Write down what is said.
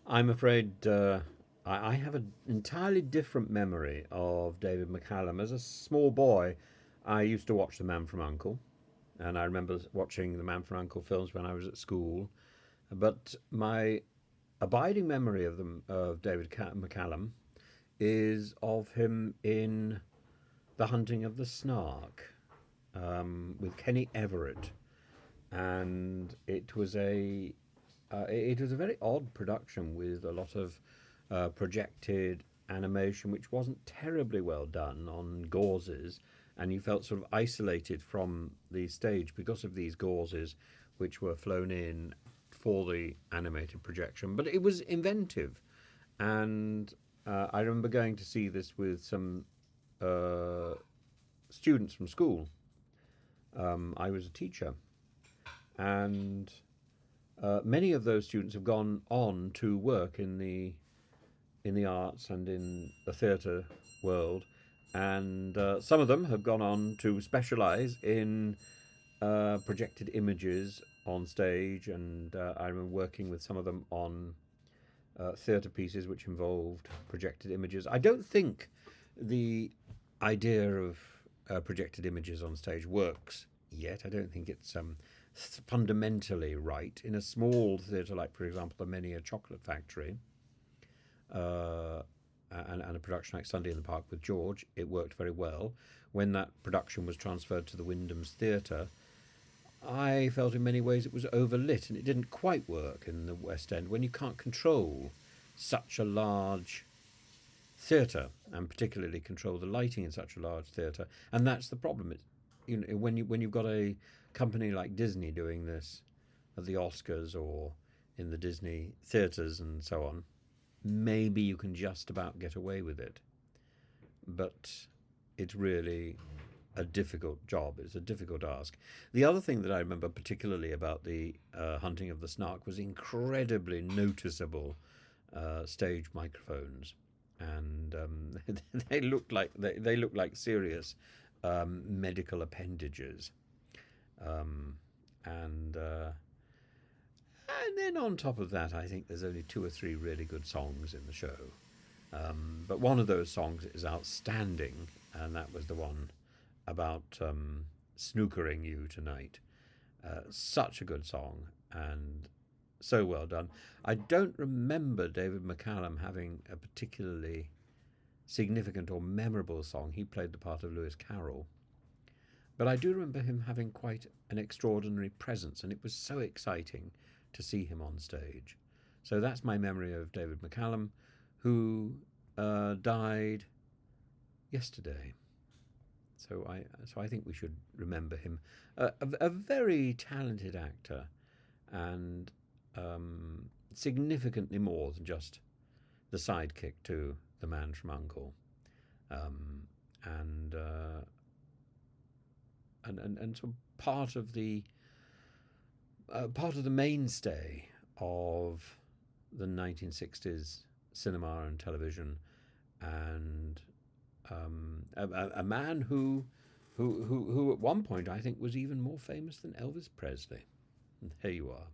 I'm afraid I have an entirely different memory of David McCallum. As a small boy, I used to watch The Man from Uncle, and I remember watching the Man from Uncle films when I was at school. But my abiding memory of David McCallum is of him in The Hunting of the Snark with Kenny Everett, and it was a very odd production with a lot of projected animation, which wasn't terribly well done on gauzes, and you felt sort of isolated from the stage because of these gauzes, which were flown in for the animated projection. But it was inventive, and I remember going to see this with some uh, students from school. I was a teacher, and many of those students have gone on to work in the arts and in the theatre world, and some of them have gone on to specialise in projected images on stage. And I remember working with some of them on theatre pieces which involved projected images. I don't think the idea of projected images on stage works yet. I don't think it's fundamentally right. In a small theatre, like, for example, the Many a Chocolate Factory, uh, and a production like Sunday in the Park with George, it worked very well. When that production was transferred to the Wyndham's Theatre, I felt in many ways it was overlit and it didn't quite work in the West End when you can't control such a large theatre, and particularly control the lighting in such a large theatre. And that's the problem. When you've got a company like Disney doing this at the Oscars or in the Disney theatres and so on, maybe you can just about get away with it. But it's really a difficult job. It's a difficult ask. The other thing that I remember particularly about the Hunting of the Snark was incredibly noticeable stage microphones, and they looked like serious medical appendages, um, and uh, and then on top of that, I think there's only two or three really good songs in the show. But one of those songs is outstanding, and that was the one about snookering you tonight. Such a good song, and so well done. I don't remember David McCallum having a particularly significant or memorable song. He played the part of Lewis Carroll. But I do remember him having quite an extraordinary presence, and it was so exciting to see him on stage. So that's my memory of David McCallum, who died yesterday. So I think we should remember him. A very talented actor, and significantly more than just the sidekick to the Man from Uncle, um, and, uh, and sort of part of the mainstay of the 1960s cinema and television, and a man who at one point I think was even more famous than Elvis Presley. And there you are.